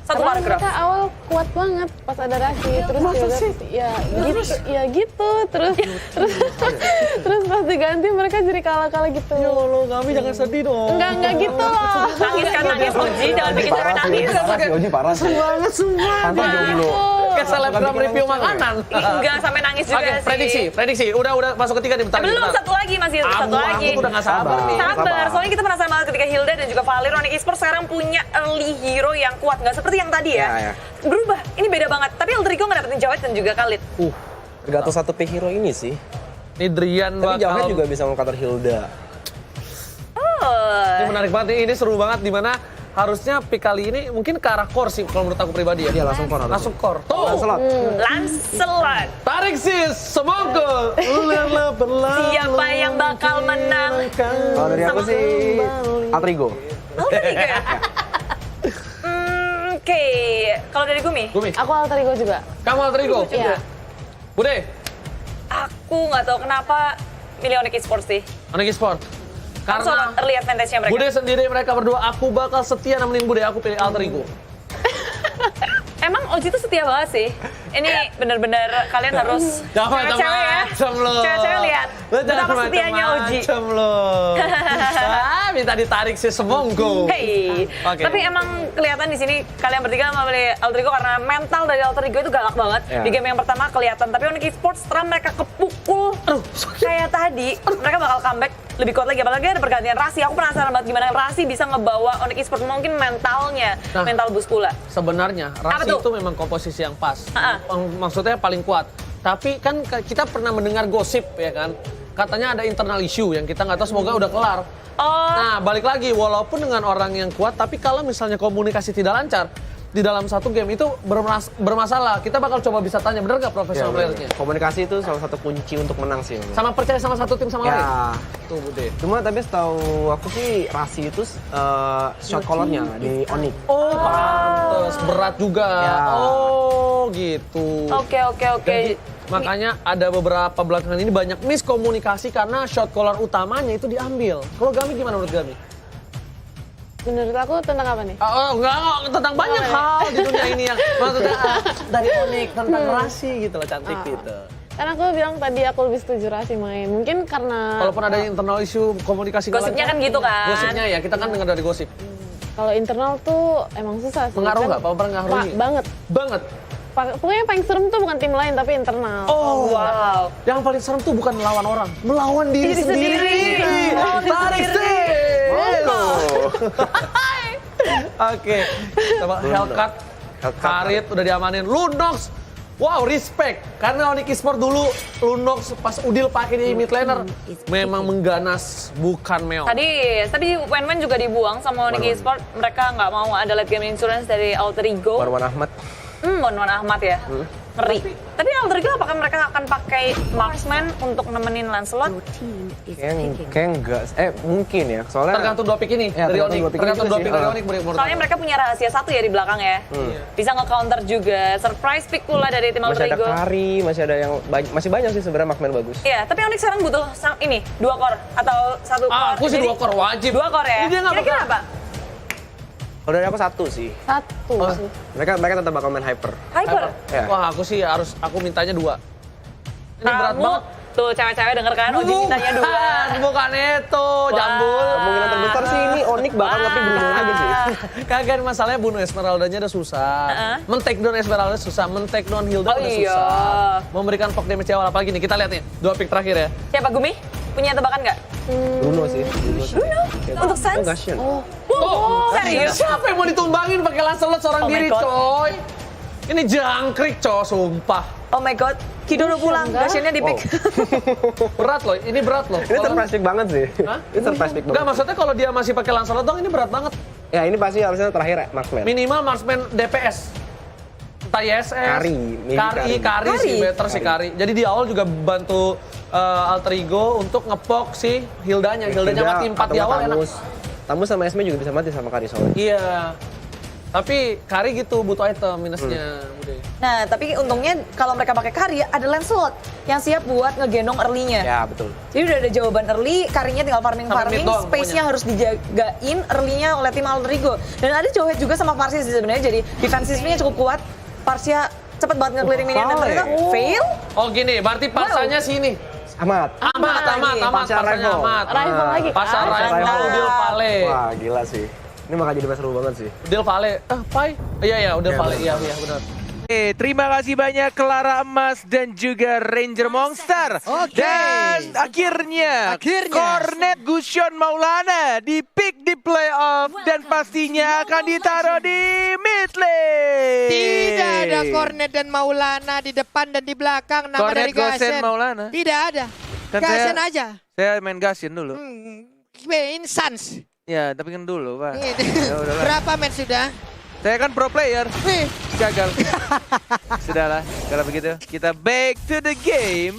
Satu Karena paragraf. mereka awal kuat banget pas ada Rasi, terus ya gitu, terus pas diganti mereka jadi kalah gitu. Ya Allah, kami jangan sedih dong. Enggak gitu loh. Nangis kan nangis, Oji jangan bikin cewek nangis. Oji parah sih. Banget sumpah. Pantas jomblo. Kayak selebgram review makanan. Enggak sampai nangis juga Oke, sih. prediksi. Udah masuk ketiga nih bentar. Belum, satu lagi masih satu lagi. Aku udah gak sabar nih. Sabar, soalnya kita penasaran banget ketika Hilda dan juga Valir Onyx Esports sekarang punya early hero yang kuat, nggak seperti yang tadi ya. Ya. Berubah, ini beda banget. Tapi Aldrigo nggak dapetin Jawet dan juga Khalid. Tergantung satu pick hero ini sih. Ini Drian Tapi Jawhead bakal... juga bisa mengcounter Hilda. Ini menarik banget nih, ini seru banget dimana harusnya pick kali ini mungkin ke arah core sih kalau menurut aku pribadi ya. Iya langsung core. Langsung core. Tuh, Lancelot. Lancelot. tarik sis, semoga. Lihatlah berlalu. Siapa yang bakal menang? Kalau dari aku sih Altrigo. Aldrigo ya? Oke, kalau dari Gumi? Gumi, Aku alter ego juga. kamu Altrigo? Iya. Bude, Aku nggak tahu kenapa milih Onyx Esports sih. Onyx Sport. Aku soal Karena early advantage-nya mereka. Bude sendiri mereka berdua, aku bakal setia nemenin Bude, aku pilih Altrigo. Emang Oji tuh setia banget sih. Ini bener-bener kalian harus cewek-cewek ya. Cewek-cewek lihat betapa setianya Oji. Minta ditarik sih semonggo. Hey, Oke. tapi emang kelihatan di sini kalian bertiga memilih Aldrigo karena mental dari Aldrigo itu galak banget. Ya. Di game yang pertama kelihatan, tapi Onyx Esports setelah mereka kepukul kayak tadi, mereka bakal comeback lebih kuat lagi. Apalagi ada pergantian Rasi. Aku penasaran banget gimana Rasi bisa ngebawa Onyx Esports mungkin mentalnya, Nah. mental bus pula. Sebenarnya Apa Rasi tuh? itu memang komposisi yang pas. Ha-ha. Maksudnya paling kuat. Tapi kan kita pernah mendengar gosip ya kan. Katanya ada internal issue yang kita nggak tahu, semoga udah kelar. Oh, Nah, balik lagi, walaupun dengan orang yang kuat, tapi kalau misalnya komunikasi tidak lancar, di dalam satu game itu bermasalah. Kita bakal coba bisa tanya, bener nggak profesional playernya? Komunikasi itu salah satu kunci untuk menang sih. memang. Sama percaya sama satu tim sama lain? Ya. Tuh, Bude. Cuma tapi setahu aku sih Rasi itu shot callernya di Onyx. Oh, pantes. Berat juga. Ya. Oh, gitu. oke. Jadi, makanya ada beberapa belakangan ini banyak miskomunikasi karena shot caller utamanya itu diambil. Kalau Gami gimana menurut Gami? Menurut aku tentang apa nih? Enggak, tentang banyak hal di dunia ini yang maksudnya dari Onyx tentang Rasi gitu loh, cantik gitu. Karena aku bilang tadi aku lebih setuju Rasi main. Mungkin karena Walaupun ada internal issue komunikasi nggak Gosipnya lancar. kan gitu kan. Gosipnya ya, kita kan dengar dari gosip. kalau internal tuh emang susah sih. Pengaruh Kan nggak? Pengaruhi? Banget. Banget. Pokoknya yang paling serem tuh bukan tim lain tapi internal. Oh, Wow. Yang paling serem tuh bukan melawan orang, melawan diri sendiri. Tarik sih. Oke, coba Hellcat, Karit udah diamanin. Lunox, wow respect. Karena Onyx Esports dulu Lunox pas Udil pakai di mid laner memang mengganas bukan meong. Tadi Wen juga dibuang sama Onyx Esports. Mereka nggak mau ada late game insurance dari Alterigo. Marwan Ahmad. Monwan Ahmad ya. Ngeri. Tapi Alterigo apakah mereka akan pakai marksman untuk nemenin Lancelot? Kayak enggak. Mungkin ya. Soalnya Tergantung dua pick ini Ya, dari tergantung Onyx. dua pick Tergantung ini dua sih. pick dari Onyx menurut Soalnya aku. mereka punya rahasia satu ya di belakang ya. Bisa nge-counter juga. Surprise pick pula dari tim masih ada Alterigo. Kari, masih ada yang masih banyak sih sebenarnya marksman bagus. Iya, tapi Onyx sekarang butuh ini 2 core atau 1 core. Aku sih Jadi, 2 core wajib. 2 core ya. Ini dia nggak Kira-kira bakal- apa? Kalau dari aku satu sih. Satu sih. Mereka tetap bakal main hyper. Hyper. Ya. Wah, aku mintanya 2. Ini berat Kamu banget. tuh cewek-cewek denger kan, Oji mintanya 2. Bukan itu, jambul. Kemungkinan terbesar sih ini Onyx bakal nge-pick Bruno lagi sih. Kagak masalahnya bunuh Esmeralda-nya udah susah. Men-take down Esmeralda susah, men-take down Hilda Oh udah iya. susah. Memberikan poke damage awal apalagi nih, kita lihat nih. 2 pick terakhir ya. Siapa Gumi? Punya tebakan nggak? Bruno sih. Bruno? Untuk Sans? Oh, Gashian. Serius? Siapa yang mau ditumbangin pakai Lancelot seorang Oh my diri, God. coy? Ini jangkrik, coy, sumpah. Oh my god, Kido udah pulang, Gashiannya di pick. Berat loh, ini berat loh. Ini surprise pick banget sih. Hah? Ini surprise pick Enggak, banget. maksudnya kalau dia masih pakai Lancelot dong, ini berat banget. Ya ini pasti harusnya terakhir ya, marksman. Minimal marksman DPS. Entah ISS, Kari, maybe Kari sih, Kari. better sih Kari. Jadi di awal juga bantu Alterigo untuk ngepok si Hildanya. Hildanya mati 4 di awal enak. Tamus sama Esme juga bisa mati sama Kari soalnya. Iya. Tapi Kari gitu butuh item minusnya. Udah. Nah, tapi untungnya kalau mereka pakai Kari, ada Lancelot yang siap buat ngegendong early-nya. Ya, betul. Jadi udah ada jawaban early, Karinya tinggal farming-farming, Farming doang space-nya pokoknya. harus dijagain early-nya oleh tim Alter Ego. Dan ada Jowhead juga sama Parsia sih sebenarnya, jadi defensifnya cukup kuat. Parsia cepet banget nge-clearing minion dan ternyata fail. Oh gini, berarti pasarnya sini. Amat. Amat, lagi. Pasar pasarnya rival. amat. Rival lagi kan? Pasar Pasar rival, rival. Udil Vale. Wah, gila sih. Ini bakal jadi seru banget sih. Udil Vale, Pai? Iya, Udil Iya, Vale, benar. iya benar. Terima kasih banyak Clara Emas dan juga Ranger Monster. Dan akhirnya Cornet Gusion Maulana di pick di playoff dan pastinya akan ditaruh di mid lane. Tidak ada Cornet dan Maulana di depan dan di belakang. Nama Cornet, dari Gasen. Gosen, Maulana. Tidak ada. Kan Gasen saya- aja. Saya main Gasin dulu. Main Sans. Ya, tapi kan dulu, Pak. Ya udahlah. Berapa match sudah? Saya kan pro player. Wih, Gagal. Sudahlah, kalau begitu kita back to the game.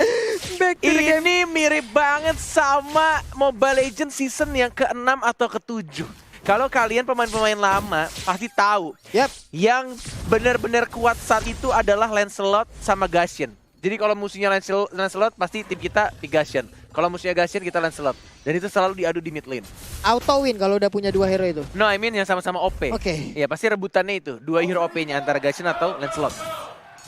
Ini mirip banget sama Mobile Legends season yang ke-6 atau ke-7. Kalau kalian pemain-pemain lama pasti tahu. Yap. Yang benar-benar kuat saat itu adalah Lancelot sama Gashen. Jadi kalau musuhnya Lancelot pasti tim kita di Gashen. Kalau musuhnya Gashen kita Lancelot. Dan itu selalu diadu di mid lane. auto win kalau udah punya dua hero itu. No, I mean yang sama-sama OP. Oke. Iya, pasti rebutannya itu. Dua hero OP-nya antara Gashen atau Lancelot.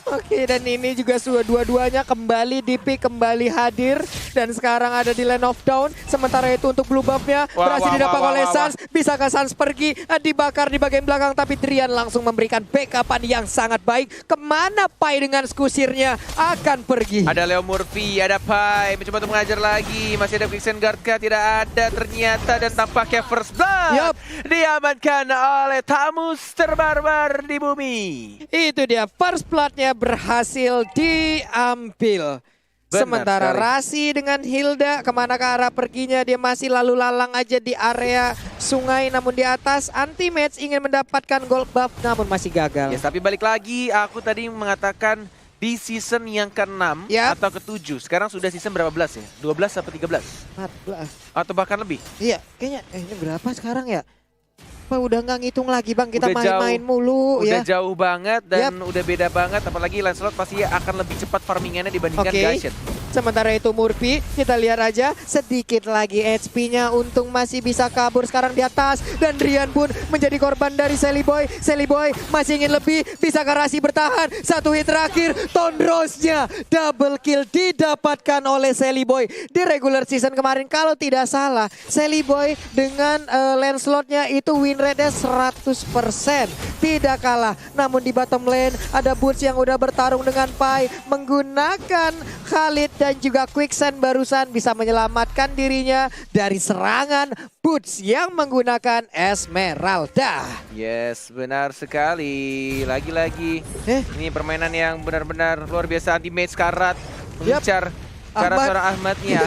Oke, dan ini juga dua-duanya kembali di pick, kembali hadir. Dan sekarang ada di Land of Dawn. Sementara itu untuk blue buff-nya berhasil didapat oleh Sans. Bisakah Sans pergi? Dibakar di bagian belakang. Tapi Drian langsung memberikan backupan yang sangat baik. Kemana Pai dengan skusirnya akan pergi? Ada Leo Murphy, ada Pai, mencoba untuk mengajar lagi. Masih ada Quicksand Guard kah? Tidak ada ternyata. Dan tampaknya First Blood Yup. diamankan oleh Tamus terbarbar di bumi. Itu dia, first blood-nya berhasil diambil. Benar Sementara sekali. Rasi dengan Hilda kemana ke arah perginya, dia masih lalu lalang aja di area sungai. Namun di atas anti-match ingin mendapatkan gold buff namun masih gagal. Yes, tapi balik lagi aku tadi mengatakan di season yang ke-6 Yap. atau ke-7. Sekarang sudah season berapa belas ya? 12 atau 13? 14. Atau bahkan lebih? Iya, kayaknya ini berapa sekarang ya? Apa udah nggak ngitung lagi Bang, kita Udah main-main mulu Udah ya. jauh banget dan udah beda banget. Apalagi Lancelot pasti akan lebih cepat farmingannya dibandingkan Oke. Gashen. Sementara itu Murphy, kita lihat aja sedikit lagi HP-nya, untung masih bisa kabur sekarang di atas. Dan Drian pun menjadi korban dari Sally Boy. Sally Boy masih ingin lebih, bisakah Rasi bertahan? Satu hit terakhir, Tondrosnya double kill didapatkan oleh Sally Boy. Di regular season kemarin kalau tidak salah, Sally Boy dengan Lancelotnya itu win rate-nya 100%. Tidak kalah, namun di bottom lane ada Boots yang udah bertarung dengan Pai menggunakan Khalid dan juga Quicksand barusan bisa menyelamatkan dirinya dari serangan Boots yang menggunakan Esmeralda. Yes, benar sekali. Lagi-lagi ini permainan yang benar-benar luar biasa. Anti-mage Karat mengincar ke arah Ahmad. seorang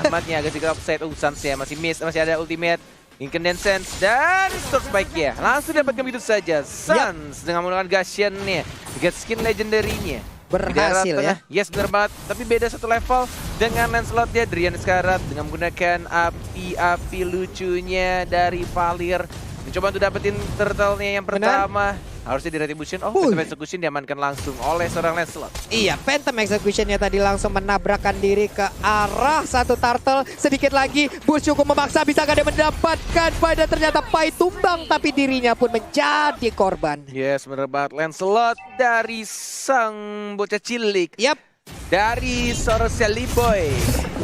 Ahmadnya agak sedikit offside. Sans-nya masih miss, masih ada ultimate. Incandescence dan Storm Spike-nya langsung dapatkan begitu saja. Sans dengan menggunakan Gashen-nya, get skin legendary-nya. Berhasil ya. Yes, benar banget. Tapi beda satu level dengan Lancelot-nya. Drian Scarlet dengan menggunakan api-api lucunya dari Valir. Mencoba untuk dapetin turtle-nya yang pertama. Harusnya di retribution. Oh, Phantom Execution diamankan langsung oleh seorang Lancelot. Iya, Phantom Execution-nya tadi langsung menabrakkan diri ke arah satu turtle. Sedikit lagi, Boots cukup memaksa. Bisakah dia mendapatkan pada ternyata Pai tumbang. Tapi dirinya pun menjadi korban. Yes, bener banget. Lancelot dari sang bocah cilik. Yap. Dari seorang Sally Boy.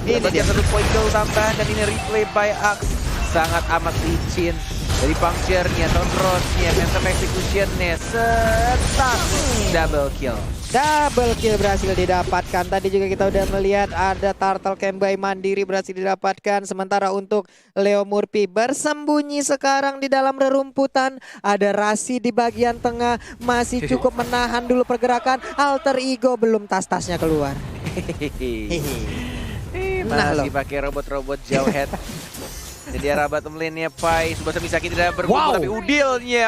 Ini Dapatkan dia. satu poin goal tambahan dan ini replay by Axe. Sangat amat licin. Dari puncture-nya, Tondrosnya, Phantom Execution-nya. Setak. Double kill. Double kill berhasil didapatkan. Tadi juga kita udah melihat ada Turtle Kembai mandiri berhasil didapatkan. Sementara untuk Leo Murphy bersembunyi sekarang di dalam rerumputan. Ada Rasi di bagian tengah. Masih cukup menahan dulu pergerakan. Alter Ego belum tas-tasnya keluar. Nah, Masih loh. pakai robot-robot Jowhead. Jadi arah bottom lane-nya Pai, Tsubasa Misaki tidak berbumbu tapi Udilnya,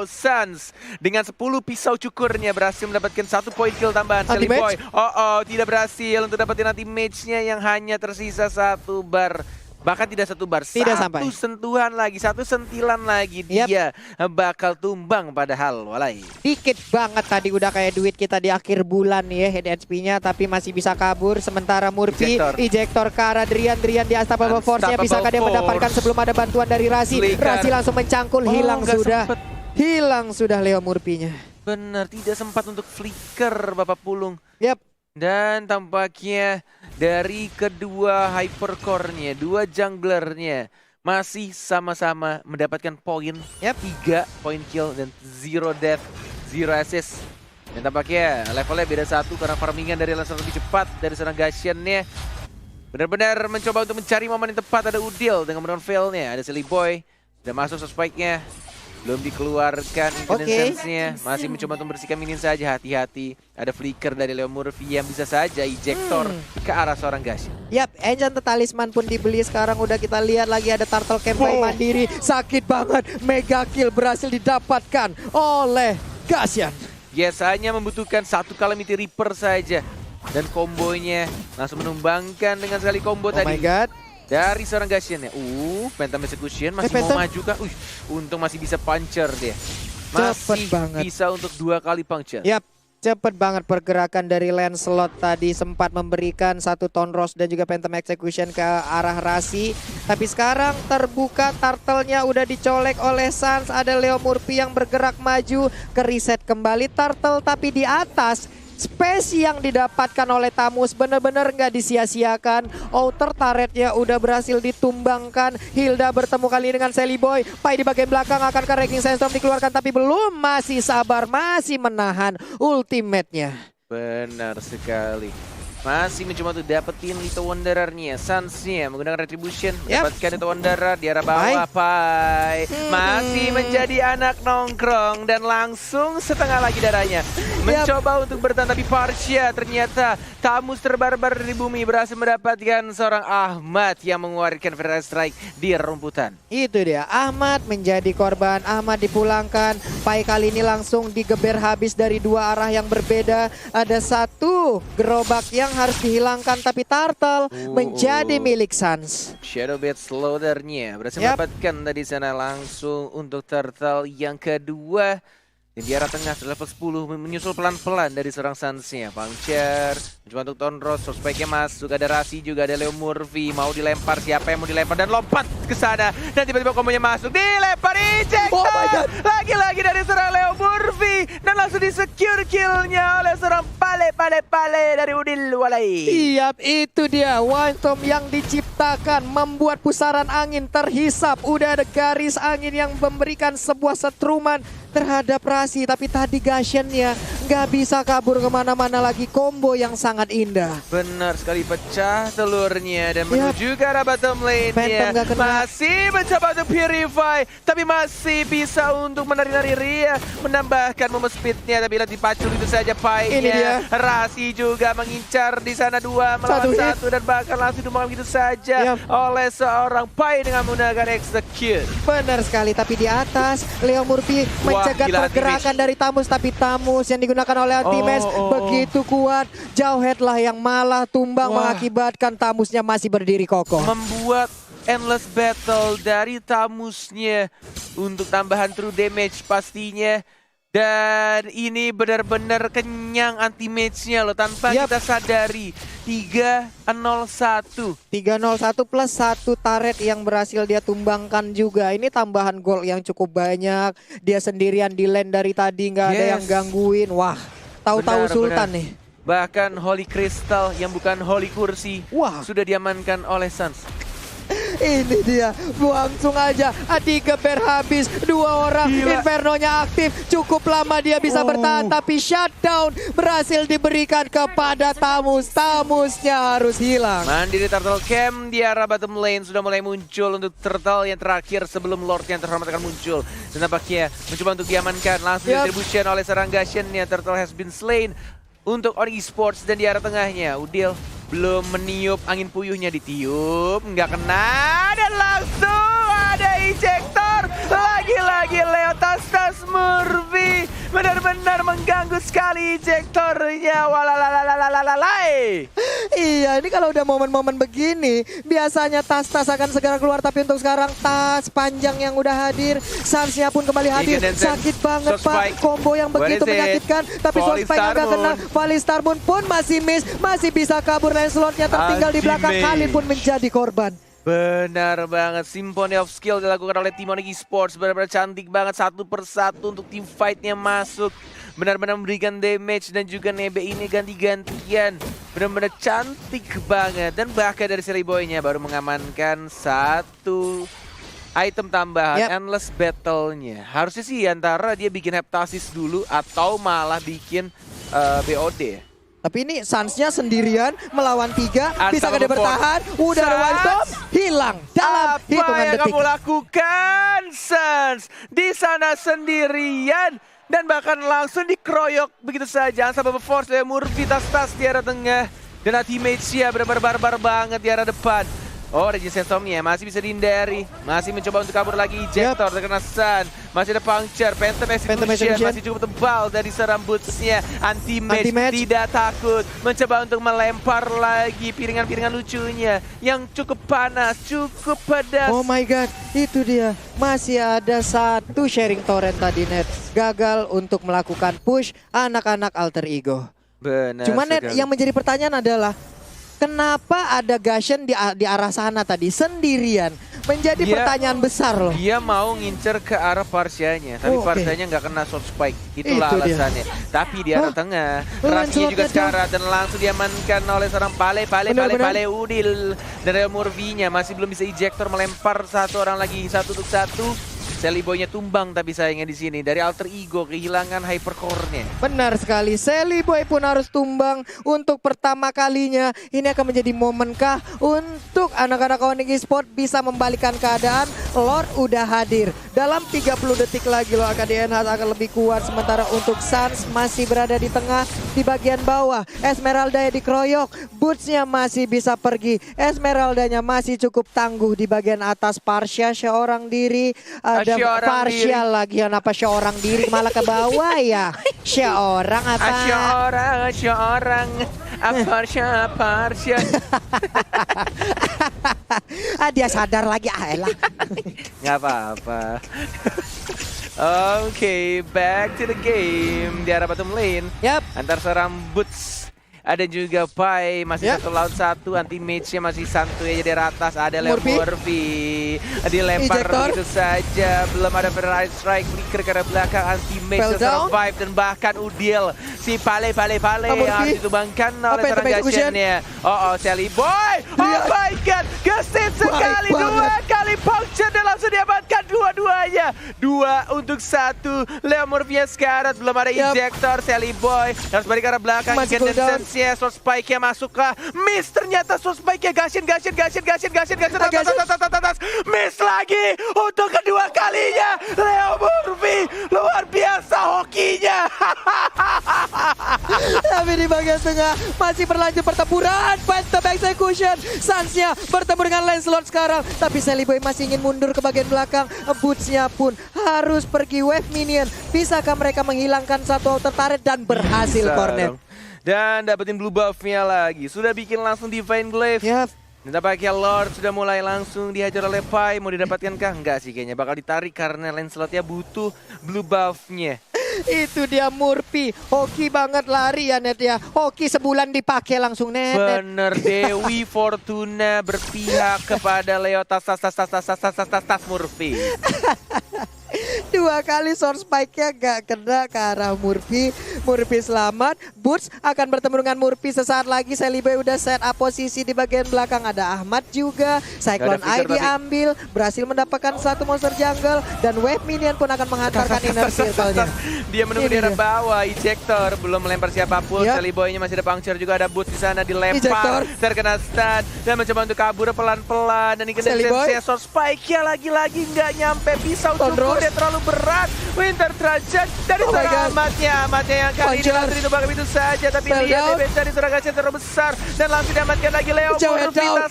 Sans dengan 10 pisau cukurnya berhasil mendapatkan 1 poin kill tambahan. Sally Boy, Anti-match? tidak berhasil untuk dapetin anti-match-nya yang hanya tersisa 1 bar. Bahkan tidak satu bar, Tidak satu sampai. sentuhan lagi, satu sentilan lagi dia bakal tumbang padahal walai. Dikit banget tadi udah kayak duit kita di akhir bulan nih ya head HP-nya, tapi masih bisa kabur. Sementara Murphy ejector ke arah Drian di Unstoppable Force-nya. Bisakah dia mendapatkan sebelum ada bantuan dari Rasi? Rasi langsung mencangkul, hilang sudah. Hilang sudah Leo Murphy-nya. Benar, tidak sempat untuk flicker Bapak Pulung. Yap. Dan tampaknya dari kedua hypercore-nya, dua junglernya masih sama-sama mendapatkan poin. 3 poin kill dan 0 death, 0 assist. Dan tampaknya levelnya beda 1 karena farmingan dari Lancer lebih cepat dari seorang Gashian-nya. Benar-benar mencoba untuk mencari momen yang tepat. Ada Udil dengan menon fail-nya. Ada Silly Boy, udah masuk suspect-nya. Belum dikeluarkan intelligence-nya. Masih mencoba untuk membersihkan minion saja. Hati-hati. Ada flicker dari Leo Murphy yang bisa saja ejector ke arah seorang Gashian. Yap, Enchanted Talisman pun dibeli sekarang. Udah kita lihat lagi ada Turtle Camp by Mandiri. Sakit banget. Mega kill berhasil didapatkan oleh Gashian. Biasanya membutuhkan 1 Calamity Reaper saja. Dan kombonya langsung menumbangkan dengan sekali combo tadi. Oh my god. Dari seorang Gashian ya. Phantom Execution masih mau maju kah? Untung masih bisa puncher dia. Masih bisa untuk 2 kali puncture. Yap, cepet banget pergerakan dari Lancelot tadi. Sempat memberikan 1 Tonros dan juga Phantom Execution ke arah Rasi. Tapi sekarang terbuka, turtle-nya udah dicolek oleh Sans. Ada Leo Murphy yang bergerak maju ke reset kembali turtle. Tapi di atas space yang didapatkan oleh Tamus benar-benar nggak disia-siakan. Outer turretnya udah berhasil ditumbangkan. Hilda bertemu kali ini dengan Sally Boy. Pai di bagian belakang akan ke Wrecking Sandstorm dikeluarkan tapi belum. Masih sabar, masih menahan ultimate-nya. Benar sekali. Masih mencoba untuk dapetin Little Wanderer-nya. Sans-nya menggunakan Retribution. Mendapatkan Little Wanderer di arah bawah. Pai masih menjadi anak nongkrong. Dan langsung setengah lagi darahnya. Mencoba untuk bertahan tapi Parcia ternyata Tamus terbarbar di bumi. Berhasil mendapatkan seorang Ahmad yang mengeluarkan Fatal Strike di rumputan. Itu dia, Ahmad menjadi korban. Ahmad dipulangkan. Pai kali ini langsung digeber habis dari 2 arah yang berbeda. Ada 1 gerobak yang harus dihilangkan tapi Turtle menjadi milik Sans. Shadowbait Slaughter-nya berhasil mendapatkan tadi sana langsung untuk Turtle yang kedua. Dan di arah tengah level 10 menyusul pelan-pelan dari seorang Sans-nya. Puncture, mencoba untuk Tonros, suspect-nya masuk. Ada Rasi juga, ada Leo Murphy. Mau dilempar, siapa yang mau dilempar dan lompat ke sana. Dan tiba-tiba kombonya masuk, dilempar ejector. Lagi-lagi dari seorang Leo Murphy. Dan langsung di-secure kill-nya oleh seorang Pale dari Udil Walai. Iya, itu dia Windstorm yang diciptakan membuat pusaran angin terhisap. Udah ada garis angin yang memberikan sebuah setruman terhadap Rasi, tapi tadi Gashian-nya nggak bisa kabur kemana-mana lagi. Combo yang sangat indah. Benar sekali, pecah telurnya dan menuju ke arah bottom lane-nya. Masih mencoba untuk purify, tapi masih bisa untuk menari-nari Ria, menambahkan moment speed-nya, tapi lihat dipacul itu saja Pai-nya. Rasi juga mengincar di sana 2 melawan 1 dan bahkan langsung dibuang begitu saja oleh seorang Pai dengan menggunakan execute. Benar sekali, tapi di atas Leo Murphy mencegat pergerakan dari Tamus, tapi Tamus yang digunakan oleh Anti-Match begitu kuat. Jauh headlah yang malah tumbang mengakibatkan Tamusnya masih berdiri kokoh. Membuat endless battle dari Tamusnya untuk tambahan true damage pastinya. Dan ini benar-benar kenyang anti-match-nya loh tanpa kita sadari. 3-0-1. 3-0-1 plus 1 turret yang berhasil dia tumbangkan juga. Ini tambahan gol yang cukup banyak. Dia sendirian di lane dari tadi, nggak ada yang gangguin. Wah, tahu-tahu Sultan nih. Bahkan Holy Crystal yang bukan Holy Kursi sudah diamankan oleh Sans. Ini dia, langsung aja digeber habis 2 orang. Inferno-nya aktif, cukup lama dia bisa bertahan, tapi shutdown berhasil diberikan kepada Tamus. Tamusnya harus hilang. Mandiri Turtle Camp di arah bottom lane sudah mulai muncul untuk Turtle yang terakhir sebelum Lord yang terhormat akan muncul. Dan nampaknya mencoba untuk diamankan, langsung distribution oleh serang Gashian-nya. Turtle has been slain untuk Onyx Esports. Dan di arah tengahnya Udil belum meniup angin puyuhnya, ditiup nggak kena dan langsung ada ejector. Lagi-lagi Leo tas Murphy benar-benar mengganggu sekali ejektornya. Walalalalalalalai. Iya, ini kalau udah momen-momen begini, biasanya tas-tas akan segera keluar. Tapi untuk sekarang tas panjang yang udah hadir, Sansnya pun kembali hadir. Sakit banget Pak, combo yang begitu menyakitkan. Tapi Soulspike yang gak kena, Valistar Moon pun masih miss, masih bisa kabur. Lancelotnya tertinggal di belakang, Khalid pun menjadi korban. Benar banget, Symphony of Skill dilakukan oleh tim Onyx Esports. Benar-benar cantik banget satu persatu untuk tim fight-nya masuk. Benar-benar memberikan damage dan juga Nebe ini ganti-gantian. Benar-benar cantik banget. Dan bahkan dari Silly Boy-nya baru mengamankan satu item tambahan, Endless Battle-nya. Harusnya sih antara dia bikin Heptasis dulu atau malah bikin BOD. Tapi ini Sansnya sendirian melawan 3, bisa gak dia bertahan? Udah ada one stop, hilang dalam hitungan Apa yang detik. kamu lakukan, Sans? Di sana sendirian dan bahkan langsung dikeroyok begitu saja. Sampai force oleh Murphy, tas-tas di arah tengah. Dan teammates-nya benar-benar barbar banget di arah depan. Oh, Regis Sensomnia masih bisa dihindari. Masih mencoba untuk kabur lagi. Ejector terkena stun. Masih ada puncture. Phantom Execution masih cukup tebal dari seram boots-nya. Anti-match tidak takut. Mencoba untuk melempar lagi piringan-piringan lucunya. Yang cukup panas, cukup pedas. Oh my god, itu dia. Masih ada satu sharing torrent tadi Net. Gagal untuk melakukan push anak-anak alter ego. Benar. Cuman Net, yang menjadi pertanyaan adalah kenapa ada Gashen di arah sana tadi sendirian? Menjadi pertanyaan besar loh. Dia mau ngincer ke arah Parsianya, tapi Parsianya nggak kena short spike. Itulah alasannya. Tapi di arah tengah, Rasnya juga sekarat dan langsung diamankan oleh seorang Pale Udil. Dan Murphy-nya masih belum bisa ejector, melempar satu orang lagi, satu untuk satu. Silly Boy-nya tumbang tapi sayangnya di sini dari alter ego kehilangan hypercore-nya. Benar sekali, Silly Boy pun harus tumbang untuk pertama kalinya. Ini akan menjadi momenkah untuk anak-anak Onyx Esports bisa membalikkan keadaan. Lord udah hadir. Dalam 30 detik lagi loh AKDN akan lebih kuat. Sementara untuk Sans masih berada di tengah di bagian bawah. Esmeralda ya dikeroyok, Boots-nya masih bisa pergi. Esmeraldanya masih cukup tangguh di bagian atas. Parsia seorang diri. Ada partial lagi, kenapa seorang diri malah ke bawah ya? Seorang apa? Seorang Parsia. Dia sadar lagi, elah. Nggak apa-apa. Oke, back to the game. Di arah bottom lane. Antar seorang Boots. Ada juga Pai, masih satu lawan satu, anti-mage-nya masih santuy aja di atas. Ada Murphy, dilempar begitu saja. Belum ada right strike, flicker ke arah belakang, anti-mage survive. Dan bahkan Udil, si Pale harus ditumbangkan oleh seorang Gashen-nya. Silly Boy, oh my god, gesit sekali, dua kali puncture dan langsung diamankan dua-duanya. 2 untuk 1, Leo Murphy sekarat, belum ada ejector. Silly Boy harus balik ke arah belakang, Short Spike-nya masuk lah. Miss ternyata Short Spike-nya Gashen. Miss lagi untuk kedua kalinya. Leo Murphy luar biasa hokinya. Tapi di bagian tengah masih berlanjut pertempuran. Phantom Execution. Sansnya bertemu dengan Lancelot sekarang. Tapi Silly Boy masih ingin mundur ke bagian belakang. Boots-nya pun harus pergi wave minion. Bisakah mereka menghilangkan satu outer turret dan berhasil Cornet? Dan dapetin blue buff-nya lagi. Sudah bikin langsung Divine Glaive. Dan tampaknya Lord sudah mulai langsung dihajar oleh Pai. Mau didapatkan kah? Enggak sih kayaknya. Bakal ditarik karena Lancelot-nya butuh blue buff-nya. Itu dia Murphy. Hoki banget lari ya Net ya. Hoki sebulan dipakai langsung Net. Bener, Dewi Fortuna berpihak kepada Leo tas Murphy. 2 kali Sword Spike-nya gak kena ke arah Murphy. Murphy selamat. Boots akan bertemu dengan Murphy sesaat lagi. Silly Boy udah set up posisi di bagian belakang. Ada Ahmad juga. Cyclone Eye diambil. Berhasil mendapatkan satu monster jungle. Dan wave minion pun akan menghantarkan inner circle-nya. Dia menunggu di arah bawah. Ejector belum melempar siapapun. Silly Boy-nya masih ada puncture juga. Ada Boots di sana dilempar. Terkena stun. Dan mencoba untuk kabur pelan-pelan. Dan ini kena Sword Spike-nya lagi-lagi nggak nyampe. Pisau cukup. terlalu berat. Winter Trajan dari Oh my God. amatnya yang kali ini Puncher. langsung ditumbangkan itu saja. Tapi Spell lihat down. damage dari seorang Gashen terlalu besar. Dan langsung diamankan lagi Leo Jauh head Murphy. down.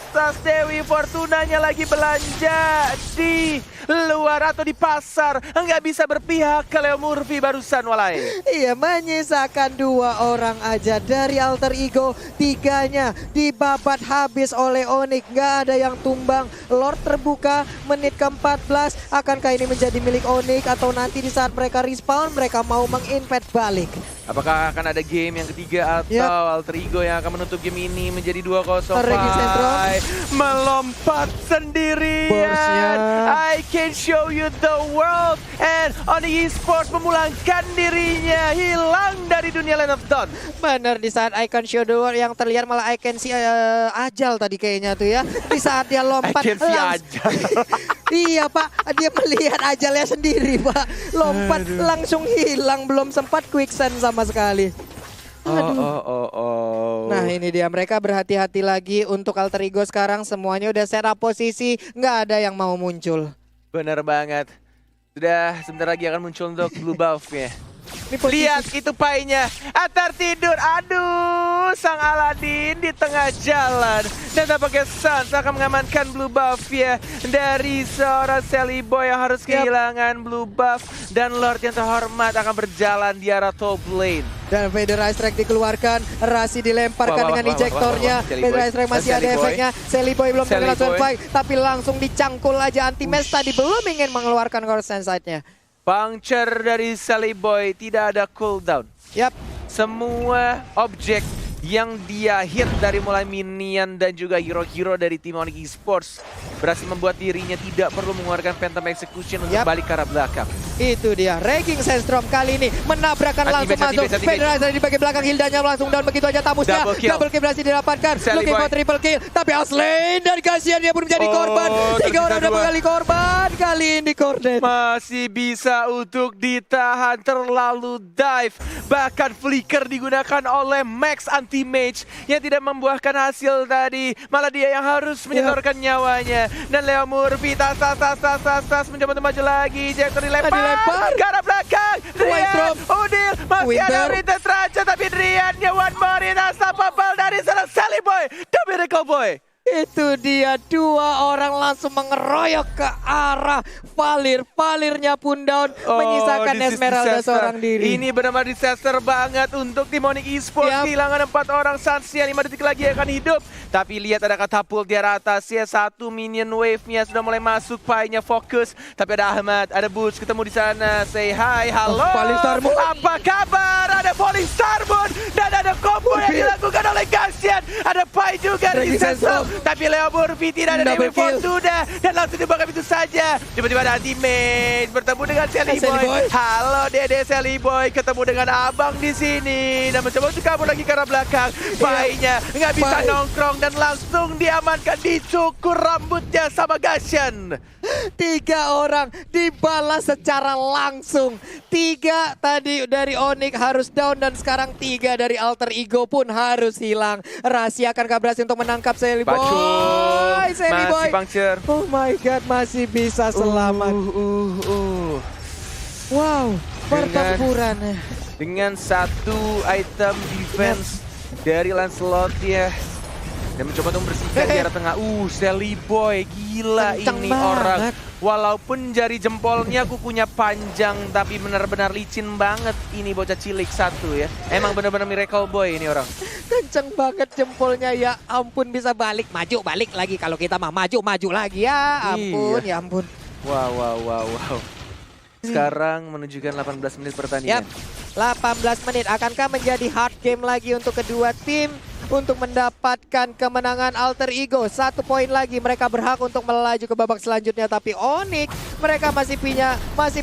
Tas Dewi Fortunanya lagi belanja di luar atau di pasar. Enggak bisa berpihak ke Leo Murphy barusan walai. Iya, menyisakan 2 orang aja dari Alter Ego. 3-nya dibabat habis oleh Onyx. Nggak ada yang tumbang. Lord terbuka menit ke-14. Akankah ini menjadi milik Onyx atau nanti di saat mereka respawn mereka mau menginvade balik? Apakah akan ada game yang ketiga atau Yap. Alter Ego yang akan menutup game ini menjadi 2-0? Regi Sentro. Melompat sendirian. Borsnya. I can show you the world. And Onyx Esports memulangkan dirinya. Hilang dari dunia Land of Dawn. Bener, di saat Icon Show the World yang terlihat malah Icon si Ajal tadi kayaknya tuh ya. Di saat dia lompat I can see langsung- Iya Pak, dia melihat Ajalnya sendiri Pak. Lompat langsung hilang, belum sempat quicksand sama sekali. Nah ini dia, mereka berhati-hati lagi untuk Alter Ego sekarang. Semuanya udah set up posisi, nggak ada yang mau muncul. Bener banget. Sudah sebentar lagi akan muncul untuk blue buff-nya. Ini posisi Lihat itu painya, tertidur. Aduh, sang Aladin di tengah jalan. Dan tampaknya Sans akan mengamankan blue buff ya dari seorang Sally Boy yang harus kehilangan blue buff. Dan Lord yang terhormat akan berjalan di arah top lane. Dan Vader Ice Strike dikeluarkan, Rasi dilemparkan Wah, dengan wah, ejektornya. wah, wah, wah. Vader Ice Strike masih Sally ada Boy. efeknya. Sally Boy belum Sally kena langsung Boy. fight, tapi langsung dicangkul aja anti-match tadi, belum ingin mengeluarkan Corsair Sight-nya. Puncture dari Sally Boy tidak ada cooldown. Yap, Semua objek yang dia hit dari mulai minion dan juga hero-hero dari tim Onyx Esports berhasil membuat dirinya tidak perlu mengeluarkan Phantom Execution untuk Yap. balik ke arah belakang. itu dia. Raging Sandstorm kali ini menabrakkan langsung masuk. Anti-match. Vader Ice Strike di bagian belakang, Hildanya langsung down begitu aja tamusnya. Double kill. Double kill berhasil didapatkan. Sally Looking Boy. for triple kill, tapi Aslane dan kasihan dia pun menjadi korban. 3 tersisa orang dapat 2. kali korban. Kali ini Cornet. Masih bisa untuk ditahan, terlalu dive. Bahkan flicker digunakan oleh Max Anti-Mage yang tidak membuahkan hasil tadi. Malah dia yang harus menyetorkan nyawanya. Dan Leo Murphy tas mencoba untuk maju lagi. Jektor dilempar ke arah belakang. Drian, Weinstrom. Udil, masih Winter. ada Winter Trajan. Tapi Driannya one more in unstoppable dari seorang Sally Boy. The Miracle Boy. Itu dia, 2 orang langsung mengeroyok ke arah Valir. Valirnya pun down, menyisakan this is Esmeralda disaster. seorang diri. Ini benar-benar disaster banget untuk tim Onyx Esports. Yap. Kehilangan 4 orang, Sansnya 5 detik lagi akan hidup. Tapi lihat ada katapult di arah atas ya. 1 minion wave-nya sudah mulai masuk. Painya fokus. Tapi ada Ahmad, ada Boots ketemu di sana. Say hi, halo. Falling Star Moon. Apa kabar? Ada Falling Star Moon. Dan ada combo yang dilakukan oleh Gashen. Ada Pai juga dari Raging Sensor. Sandstorm. Tapi Leo Murphy tidak ada Double Dewi kill. Fortuna. Dan langsung dibakar itu saja. Tiba-tiba ada Ultimate bertemu dengan Sally Sally Boy. Boy. Halo Dede Sally Boy, ketemu dengan Abang di sini dan mencoba untuk kabur lagi ke arah belakang. Painya nggak bisa Pai. nongkrong dan langsung diamankan, dicukur rambutnya sama Gashen. 3 orang dibalas secara langsung. 3 tadi dari Onyx harus down dan sekarang 3 dari Alter Ego pun harus hilang. Rahasia akankah berhasil untuk menangkap Sally Boy? Sally masih Boy. puncture. Oh my god, masih bisa selamat. Wow, pertempuran. Dengan satu item defense dari Lancelot ya. Dan mencoba untuk membersihkan di arah tengah. Sally Boy, gila Kencang ini banget. orang. Walaupun jari jempolnya kukunya panjang, tapi benar-benar licin banget ini bocah cilik satu ya. Emang benar-benar Miracle Boy ini orang. Kenceng banget jempolnya, ya ampun, bisa balik, maju, balik lagi. Kalau kita mah maju, maju lagi, ya ampun, Iya. ya ampun. Wow. Sekarang menunjukkan 18 menit pertandingan. Yap, 18 menit. Akankah menjadi hard game lagi untuk kedua tim untuk mendapatkan kemenangan Alter Ego? 1 poin lagi, mereka berhak untuk melaju ke babak selanjutnya. Tapi Onyx, mereka masih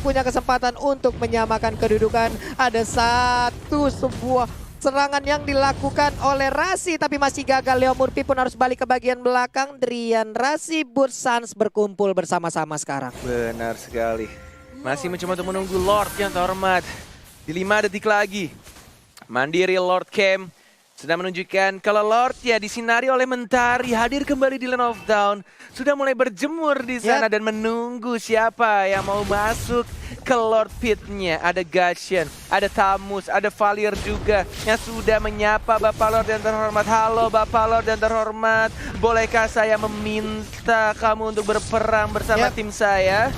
punya kesempatan untuk menyamakan kedudukan. Ada sebuah serangan yang dilakukan oleh Rasi, tapi masih gagal. Leo Murphy pun harus balik ke bagian belakang. Drian, Rasi, Boots, Sans berkumpul bersama-sama sekarang. Benar sekali. Masih mencoba untuk menunggu Lord yang terhormat. Di 5 detik lagi. Mandiri Lord Camp sudah menunjukkan kalau Lordnya disinari oleh mentari hadir kembali di Land of Dawn. Sudah mulai berjemur di sana dan menunggu siapa yang mau masuk ke Lord Pit-nya. Ada Gashen, ada Tamus, ada Valier juga yang sudah menyapa Bapak Lord yang terhormat. Halo Bapak Lord yang terhormat, bolehkah saya meminta kamu untuk berperang bersama tim saya?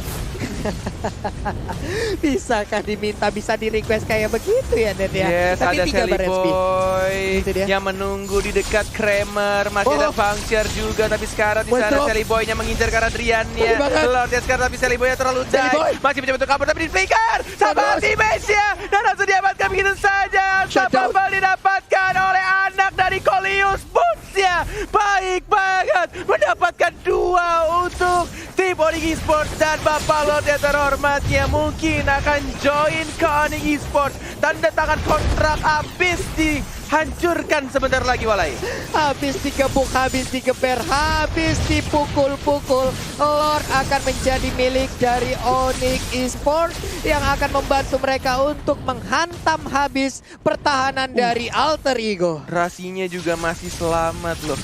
Bisakah diminta, bisa di request kayak begitu ya Ned ya? Yes, Tapi ada 3 Sally bar SP. Boy Itu dia. yang menunggu di dekat Kramer. Masih ada Puncture juga, tapi sekarang di sana Westbrook. Sally Boy-nya mengincar karena Drian-nya. Ngeri banget. Lord ya sekarang, tapi Sally Boy-nya terlalu Sally Boy. dive. Masih mencoba untuk kabur, tapi di flicker sama teammates-nya. Dan langsung diamankan begitu saja. Shutdown. Kembali didapatkan oleh anak dari Coleus. Boots-nya baik banget. Mendapatkan 2 untuk tim Onyx Esports. Dan Bapak Lord yang terhormatnya mungkin akan join ke Onyx Esports. Tanda tangan kontrak habis dihancurkan sebentar lagi Walai. Habis dikebuk, habis digeber, habis dipukul-pukul. Lord akan menjadi milik dari Onyx Esports yang akan membantu mereka untuk menghantam habis pertahanan dari Alter Ego. Rasinya juga masih selamat loh.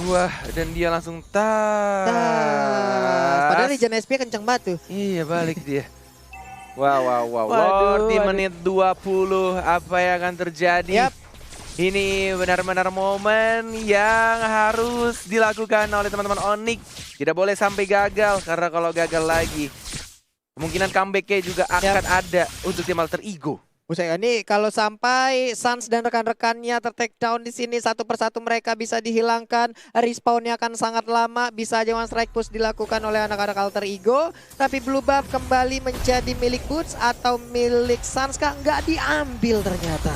Wah, dan dia langsung tas. Padahal Regen SP kenceng banget tuh. Iya, balik dia. Wow. Waduh, Lord di waduh. menit 20, apa yang akan terjadi? Yap. Ini benar-benar momen yang harus dilakukan oleh teman-teman Onyx. Tidak boleh sampai gagal, karena kalau gagal lagi, kemungkinan comeback-nya juga akan ada untuk tim Alter Ego. Buset, ini kalau sampai Suns dan rekan-rekannya ter-take down di sini satu persatu mereka bisa dihilangkan, respawnnya akan sangat lama, bisa aja one strike push dilakukan oleh anak-anak Alter Ego. Tapi blue buff kembali menjadi milik Boots atau milik Suns kah? Nggak diambil ternyata.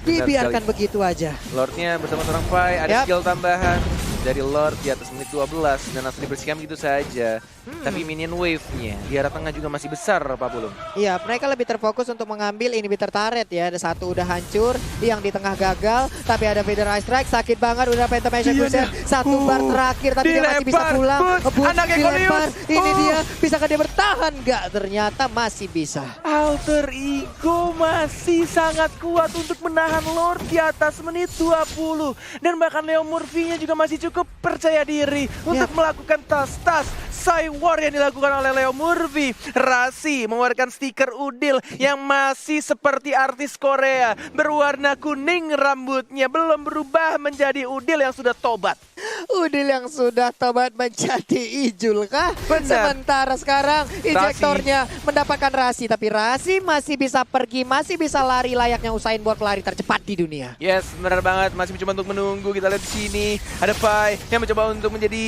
Dibiarkan begitu aja. Lordnya bersama seorang Pai, ada Yap. skill tambahan dari Lord di atas menit 12 dan langsung dibersihkan begitu saja. Tapi minion wave-nya di arah tengah juga masih besar Pak Bulung. Iya, mereka lebih terfokus untuk mengambil inhibitor turret ya. Ada satu udah hancur, yang di tengah gagal, tapi ada Vader Ice Strike, sakit banget udah Phantom Execution. Satu bar terakhir tapi dia masih bisa Dilempar, pulang. Boots, anaknya dilempar. Coleus. Ini dia, bisakah dia bertahan? Nggak, ternyata masih bisa. Alter Ego masih sangat kuat untuk menahan Lord di atas menit 20. Dan bahkan Leo Murphy-nya juga masih cukup percaya diri untuk melakukan tas-tas Cywar yang dilakukan oleh Leo Murphy. Rasi mengeluarkan stiker Udil yang masih seperti artis Korea. Berwarna kuning rambutnya, belum berubah menjadi Udil yang sudah tobat. Udil yang sudah tobat menjadi Ijul kah? Benar. Sementara sekarang injektornya mendapatkan Rasi, tapi Rasi masih bisa pergi, masih bisa lari layaknya Usain Bolt, pelari tercepat di dunia. Yes, benar banget. Masih mencoba untuk menunggu. Kita lihat di sini ada Pai yang mencoba untuk menjadi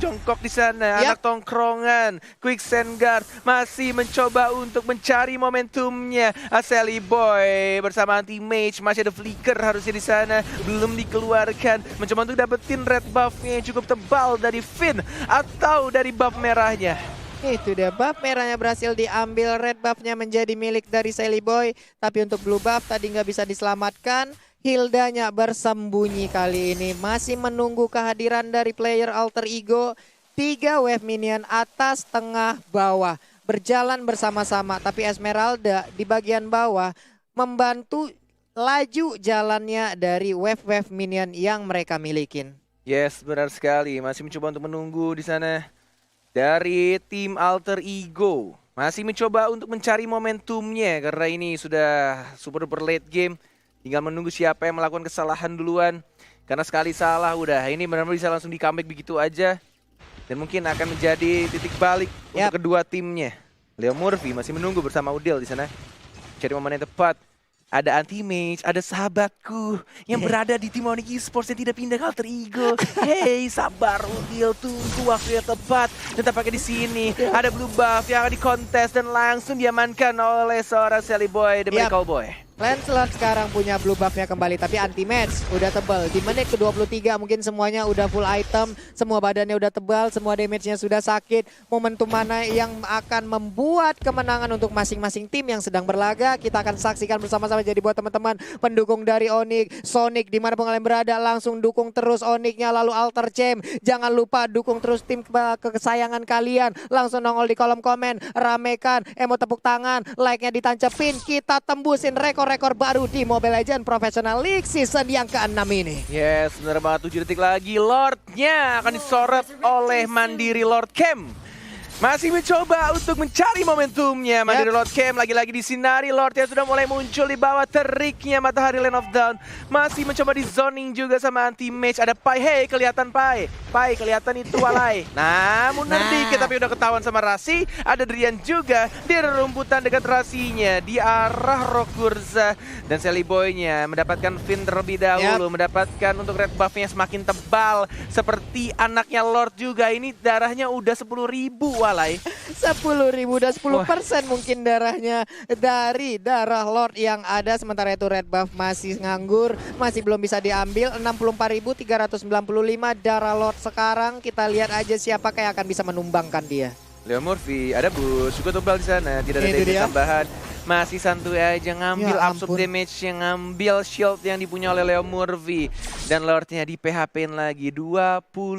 jongkok di sana. Yap. Anak tongkrongan, Quicksand Guard masih mencoba untuk mencari momentumnya. Sally Boy bersama anti mage masih ada flicker harusnya di sana, belum dikeluarkan. Mencoba untuk dapetin red buff-nya yang cukup tebal dari Finn atau dari buff merahnya. Itu dia, buff merahnya berhasil diambil, red buff-nya menjadi milik dari Sally Boy. Tapi untuk blue buff tadi nggak bisa diselamatkan. Hildanya bersembunyi kali ini, masih menunggu kehadiran dari player Alter Ego. 3 wave minion atas, tengah, bawah. Berjalan bersama-sama, tapi Esmeralda di bagian bawah membantu laju jalannya dari wave-wave minion yang mereka milikin. Yes, benar sekali. Masih mencoba untuk menunggu di sana dari tim Alter Ego. Masih mencoba untuk mencari momentumnya karena ini sudah super duper late game. Tinggal menunggu siapa yang melakukan kesalahan duluan. Karena sekali salah udah, ini benar-benar bisa langsung di comeback begitu aja. Dan mungkin akan menjadi titik balik untuk kedua timnya. Leo Murphy masih menunggu bersama Udil di sana. Cari momen yang tepat. Ada anti-mage, ada sahabatku yang berada di tim Onyx Esports yang tidak pindah ke Alter Ego. Hey, sabar Udil, tunggu waktu yang tepat. Dan tampaknya di sini ada blue buff yang akan dikontes dan langsung diamankan oleh seorang Sally Boy, The Miracle Boy. Lancelot sekarang punya blue buff-nya kembali, tapi anti-match udah tebal. Di menit ke-23 mungkin semuanya udah full item, semua badannya udah tebal, semua damage-nya sudah sakit. Momentum mana yang akan membuat kemenangan untuk masing-masing tim yang sedang berlaga, kita akan saksikan bersama-sama. Jadi buat teman-teman pendukung dari Onyx, Sonic dimanapun kalian berada, langsung dukung terus Onyx-nya, lalu Alter Champ. Jangan lupa dukung terus tim kesayangan kalian. Langsung nongol di kolom komen, ramekan, emot tepuk tangan, like-nya ditancepin, kita tembusin rekor rekor baru di Mobile Legends Professional League season yang ke-6 ini. Yes, bener banget, 7 detik lagi. Lordnya akan disorot oleh Mandiri Lord Camp. Masih mencoba untuk mencari momentumnya. Mandiri Lord Camp lagi-lagi disinari. Lordnya sudah mulai muncul di bawah teriknya matahari Land of Dawn. Masih mencoba di zoning juga sama anti-mage. Ada Pai, hey kelihatan Pai. Pai kelihatan itu walai. Namun dikit tapi udah ketahuan sama Rasi. Ada Drian juga di rumputan dekat Rasinya. Di arah Rokurza. Dan Sally Boy-nya mendapatkan Fin terlebih dahulu. Mendapatkan untuk red buff-nya semakin tebal. Seperti anaknya Lord juga. Ini darahnya udah 10.000 walai. 10.000 dan 10% mungkin darahnya dari darah Lord yang ada. Sementara itu red buff masih nganggur, masih belum bisa diambil. 64.395 darah Lord sekarang. Kita lihat aja siapa yang akan bisa menumbangkan dia. Leo Murphy, ada Bush, cukup tebal di sana, tidak ada damage tambahan. Masih santuy aja ngambil absorb damage, yang ngambil shield yang dipunya oleh Leo Murphy. Dan Lordnya di PHP-in lagi 25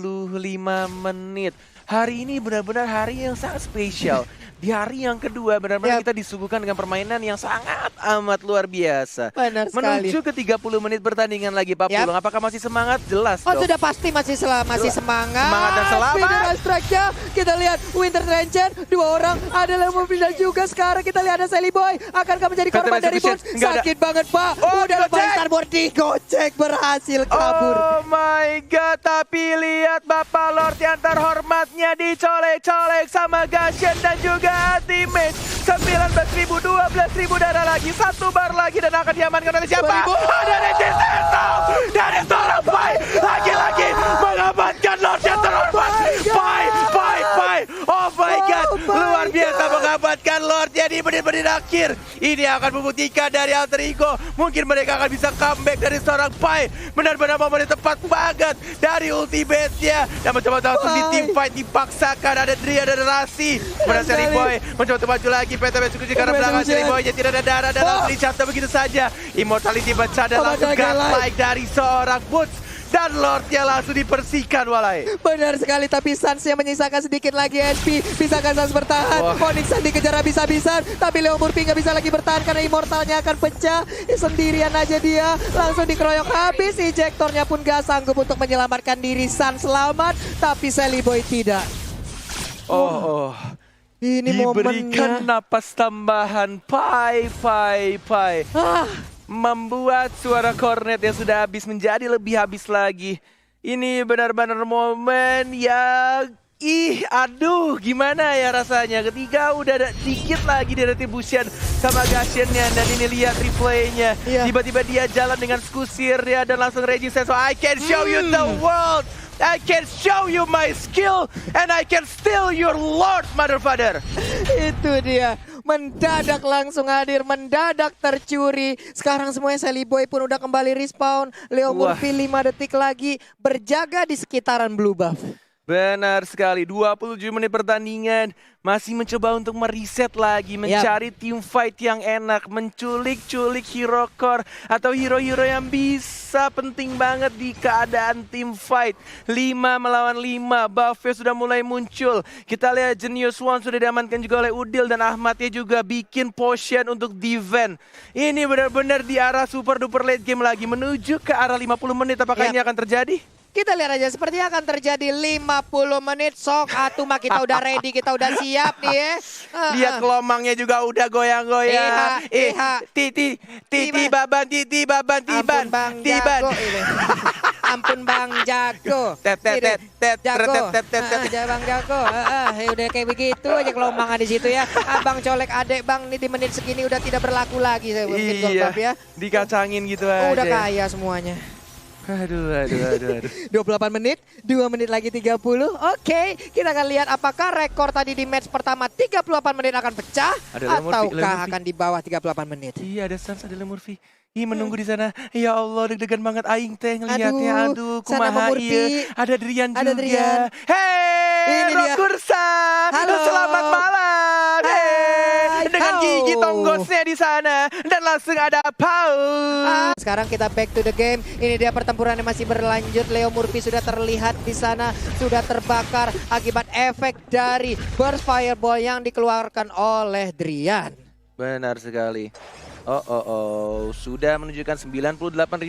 menit. Hari ini benar-benar hari yang sangat spesial. Di hari yang kedua benar-benar kita disuguhkan dengan permainan yang sangat amat luar biasa. Benar sekali. Menuju ke 30 menit pertandingan lagi Pak Pulung. Apakah masih semangat? Jelas dong. Sudah pasti masih semangat. Semangat dan selamat. Speeder strike-nya kita lihat Winter Ranger, 2 orang ada Leo Murphy dan juga sekarang kita lihat ada Sally Boy. Akankah menjadi korban dari Bones? Sakit banget Pak. Udah lepas starboard, digocek berhasil kabur. Oh my god, tapi lihat Bapak Lord yang terhormatnya dicolek-colek sama Gashen dan juga anti-mage. 19.000, 12.000 darah lagi, 1 bar lagi dan akan diamankan oleh siapa? Ada Ranger Sentinel dari seorang Pai. Lagi-lagi mengamankan Lord yang terhormat. Pai. Oh my god, luar biasa mengamankan Lord. Jadi menit-menit akhir ini akan membuktikan dari alter ego. Mungkin mereka akan bisa comeback dari seorang Pai. Benar-benar momen tepat banget dari ultimate-nya. Dan mencoba langsung di team fight dipaksakan. Ada Dria dan Rasi. Kemudian Sally Boy mencoba maju lagi. PTB cukup karena belakang Sally Boy-nya tidak ada darah dan langsung dicatat begitu saja. Immortality baca dan langsung godlike dari seorang Boots. Dan Lordnya langsung dipersihkan walai. Benar sekali, tapi Sansnya menyisakan sedikit lagi HP. Bisakah Sans bertahan? Onyx dikejar habis-habisan, tapi Leo Murphy nggak bisa lagi bertahan karena immortalnya akan pecah. Sendirian aja dia, langsung dikeroyok habis. Ejectornya pun gak sanggup untuk menyelamatkan diri. Sans selamat, tapi Sally Boy tidak. Ini diberikan momennya. napas tambahan. Pai. Membuat suara kornet yang sudah habis menjadi lebih habis lagi. Ini benar-benar momen yang aduh gimana ya rasanya ketika udah ada dikit lagi di retribution sama Gashennya. Dan ini lihat replaynya, tiba-tiba dia jalan dengan skusirnya dan langsung raging sense. So I can show you the world, I can show you my skill, and I can steal your lord, mother father. Itu dia, mendadak langsung hadir, mendadak tercuri. Sekarang semuanya Sally Boy pun udah kembali respawn. Leo Murphy 5 detik lagi berjaga di sekitaran blue buff. Benar sekali, 27 menit pertandingan. Masih mencoba untuk mereset lagi, mencari team fight yang enak, menculik-culik hero core atau hero-hero yang bisa penting banget di keadaan team fight. 5 melawan 5, buffnya sudah mulai muncul. Kita lihat Genius One sudah diamankan juga oleh Udil dan Ahmadnya juga bikin potion untuk defend. Ini benar-benar di arah super duper late game lagi, menuju ke arah 50 menit. Apakah ini akan terjadi? Kita lihat aja sepertinya akan terjadi 50 menit. Sok atuh mah kita udah ready, kita udah siap nih ya. Lihat kelomangnya juga udah goyang-goyang. Titi baban. Ampun Bang Jago ini. Ampun Bang Jago. Bang Jago. Udah kayak begitu aja kelomangan di situ ya. Abang colek adek Bang nih di menit segini udah tidak berlaku lagi saya mungkin golbab ya. Dikacangin gitu aja. Udah kaya semuanya. Aduh. 28 menit, 2 menit lagi 30. Oke, kita akan lihat apakah rekor tadi di match pertama 38 menit akan pecah ataukah akan di bawah 38 menit. Iya, ada Sans, ada Leo Murphy. Menunggu di sana. Ya Allah, deg-degan banget aing teh ngelihatnya. Aduh, kumaha ieu. Ada Drian juga. Drian. Hey, Rokursa. Halo. Selamat malam. Hey, dengan gigi tonggosnya di sana dan langsung ada Paul. Sekarang kita back to the game. Ini dia pertempurannya masih berlanjut. Leo Murphy sudah terlihat di sana, sudah terbakar akibat efek dari burst fireball yang dikeluarkan oleh Drian. Benar sekali. Sudah menunjukkan 98.000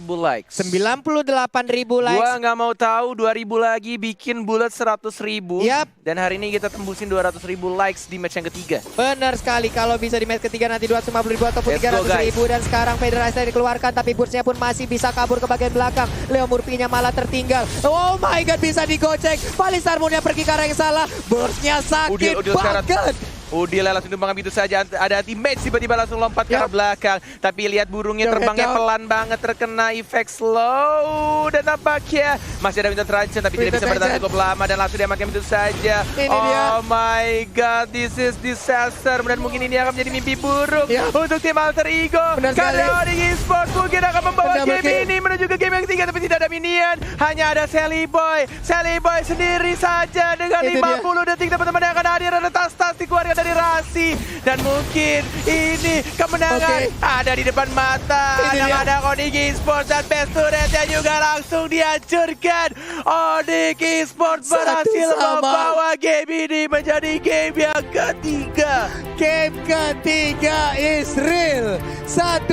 likes. 98.000 likes. Gua nggak mau tahu 2.000 lagi bikin bulat 100.000. Yap. Dan hari ini kita tembusin 200.000 likes di match yang ketiga. Benar sekali, kalau bisa di match ketiga nanti 250.000 ataupun Let's go, 300.000. Dan sekarang Federasi dikeluarkan, tapi Burst-nya pun masih bisa kabur ke bagian belakang. Leo Murphy-nya malah tertinggal. Oh my god, bisa digocek. Palisar Moon-nya pergi ke arah yang salah. Burst-nya sakit Udil banget. Udil langsung tumbang begitu saja, ada anti-match tiba-tiba langsung lompat ke arah belakang. Tapi lihat burungnya terbangnya pelan banget, terkena efek slow. Dan nampaknya masih ada Winter Truncheon tapi tidak bisa bertahan cukup lama dan langsung diamankan begitu saja. Oh my god, this is disaster. Dan mungkin ini akan menjadi mimpi buruk untuk tim Alter Ego. Karena Onyx Esports mungkin akan membawa game ini menuju ke game yang ketiga, tapi tidak ada minion. Hanya ada Sally Boy. Sally Boy sendiri saja dengan 50 detik teman-teman yang akan hadir. Ada tas-tas dikeluarkan dari Rasi, dan mungkin ini kemenangan ada di depan mata anak-anak Onyx Esports, dan best turretnya juga langsung dihancurkan. Onyx Esports berhasil membawa game ini menjadi game yang ketiga. Game ketiga is real. 1-1.